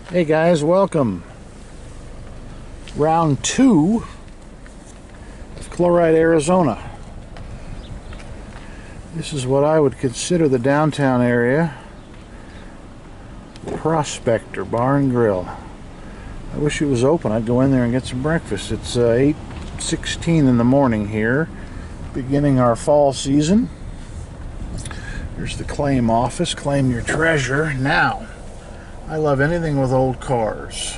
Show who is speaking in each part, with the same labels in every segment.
Speaker 1: Hey guys, welcome. Round 2 of Chloride, Arizona. This is what I would consider the downtown area. Prospector Bar and Grill. I wish it was open. I'd go in there and get some breakfast. It's 8:16 in the morning here, beginning our fall season. Here's the claim office. Claim your treasure. Now, I love anything with old cars.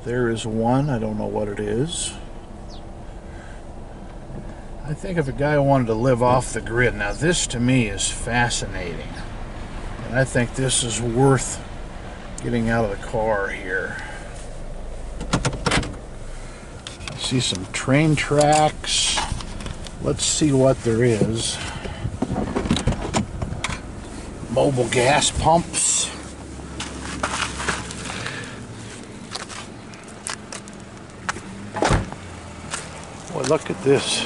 Speaker 1: There is one. I don't know what it is. I think if a guy wanted to live off the grid, now this to me is fascinating. And I think this is worth getting out of the car here. I see some train tracks. Let's see what there is. Mobile gas pumps. Boy, look at this.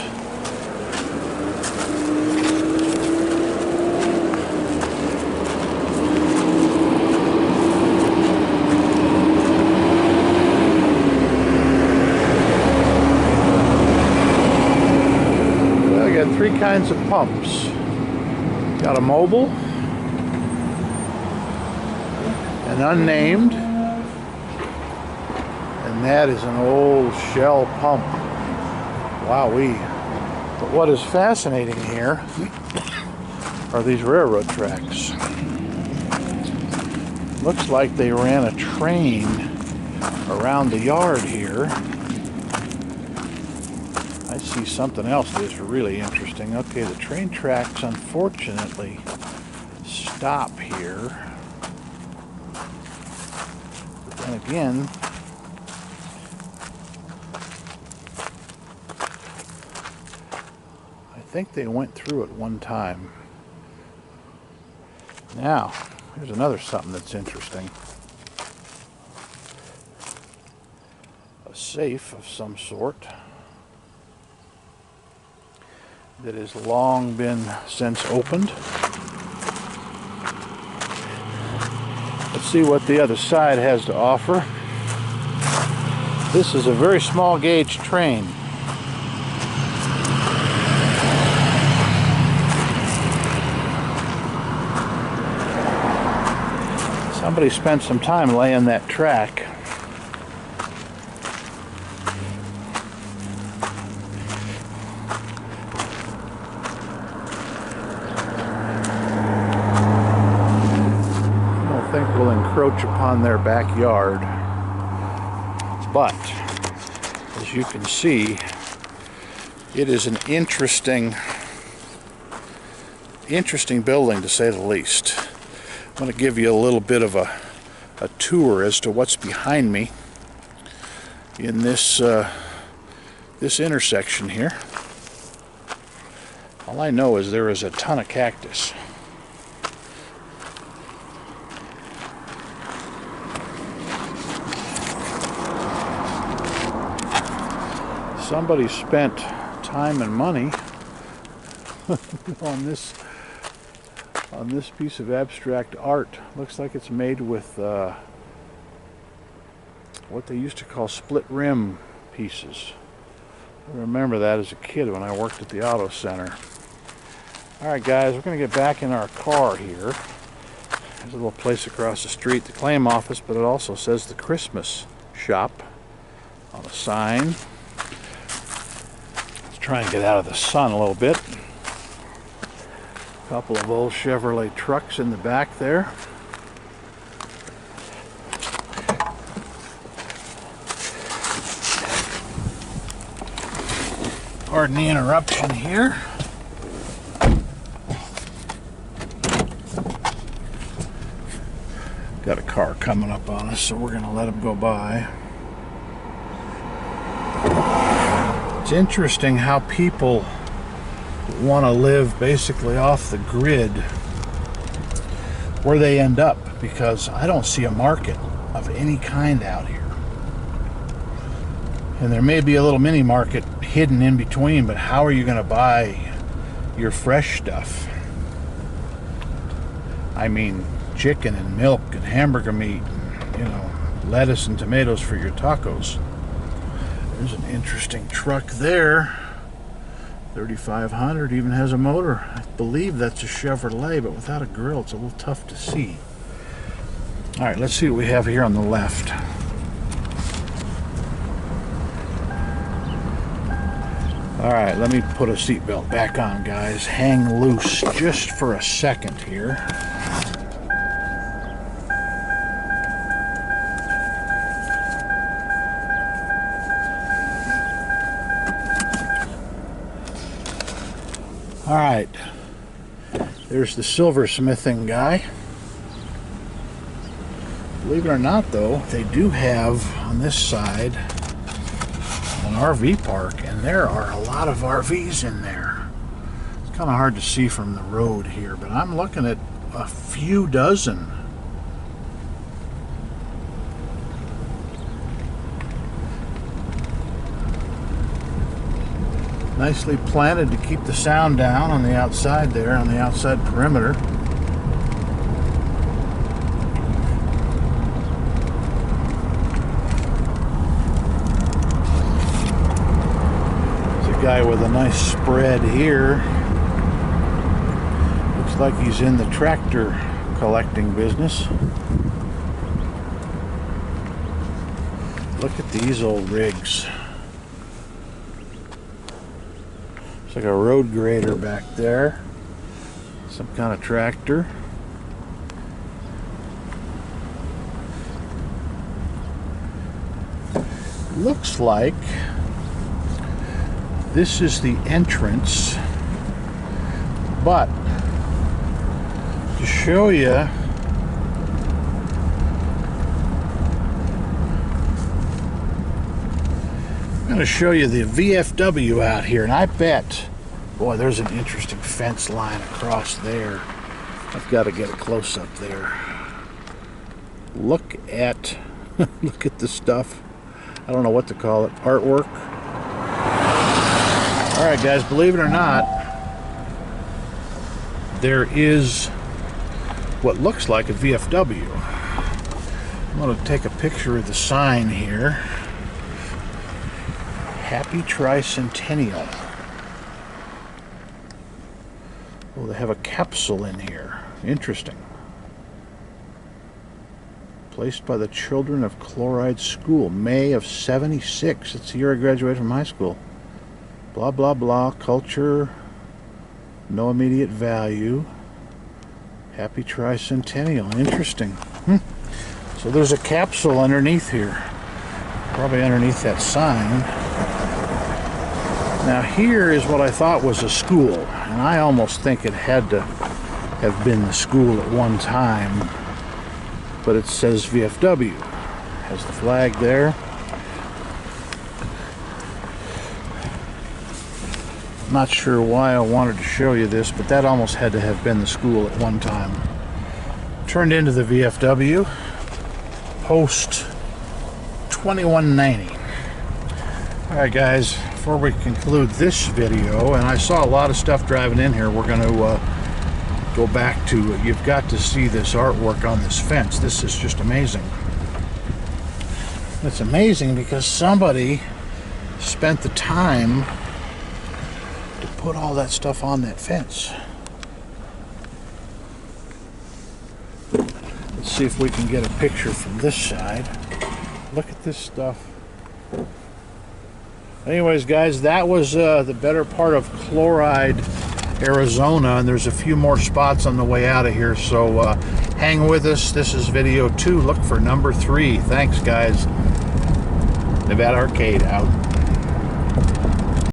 Speaker 1: Well, I got three kinds of pumps. Got a mobile, an unnamed, and that is an old Shell pump. Wowee. But what is fascinating here are these railroad tracks. Looks like they ran a train around the yard here. I see something else that is really interesting. Okay, the train tracks unfortunately stop here. And again, I think they went through at one time. Now, here's another something that's interesting. A safe of some sort that has long been since opened. Let's see what the other side has to offer. This is a very small gauge train. Somebody spent some time laying that track. Will encroach upon their backyard, but as you can see, it is an interesting building, to say the least. I'm going to give you a little bit of a tour as to what's behind me in this this intersection here. All I know is there is a ton of cactus. Somebody spent time and money on this piece of abstract art. Looks like it's made with what they used to call split rim pieces. I remember that as a kid when I worked at the auto center. Alright guys, we're going to get back in our car here. There's a little place across the street, the claim office, but it also says the Christmas shop on a sign. Try and get out of the sun a little bit. A couple of old Chevrolet trucks in the back there. Pardon the interruption here. Got a car coming up on us, so we're going to let him go by. It's interesting how people want to live basically off the grid, where they end up, because I don't see a market of any kind out here. And there may be a little mini market hidden in between, but how are you going to buy your fresh stuff? I mean, chicken and milk and hamburger meat and, you know, lettuce and tomatoes for your tacos. There's an interesting truck there. 3500, even has a motor. I believe that's a Chevrolet, but without a grill it's a little tough to see. All right, let's see what we have here on the left. All right, let me put a seatbelt back on, guys. Hang loose just for a second here. All right, there's the silversmithing guy. Believe it or not, though, they do have on this side an RV park, and there are a lot of RVs in there. It's kind of hard to see from the road here, but I'm looking at a few dozen. Nicely planted to keep the sound down on the outside there, on the outside perimeter. Guy with a nice spread here. Looks like he's in the tractor collecting business. Look at these old rigs. It's like a road grader back there. Some kind of tractor. Looks like this is the entrance, but to show you, I'm going to show you the VFW out here, and I bet, boy, there's an interesting fence line across there. I've got to get a close-up there. Look at, look at the stuff. I don't know what to call it, artwork. All right, guys, believe it or not, there is what looks like a VFW. I'm going to take a picture of the sign here. Happy Tricentennial. Oh, they have a capsule in here. Interesting. Placed by the children of Chloride School, May of '76. It's the year I graduated from high school. Blah, blah, blah. Culture. No immediate value. Happy Tricentennial. Interesting. So there's a capsule underneath here. Probably underneath that sign. Now here is what I thought was a school. And I almost think it had to have been the school at one time. But it says VFW. Has the flag there. Not sure why I wanted to show you this, but that almost had to have been the school at one time. Turned into the VFW post 2190. Alright guys, before we conclude this video, and I saw a lot of stuff driving in here, we're going to go back to, you've got to see this artwork on this fence. This is just amazing. It's amazing because somebody spent the time to put all that stuff on that fence. Let's see if we can get a picture from this side. Look at this stuff. Anyways, guys, that was the better part of Chloride, Arizona, and there's a few more spots on the way out of here, so hang with us. This is video 2. Look for number 3. Thanks, guys. Nevada Arcade out.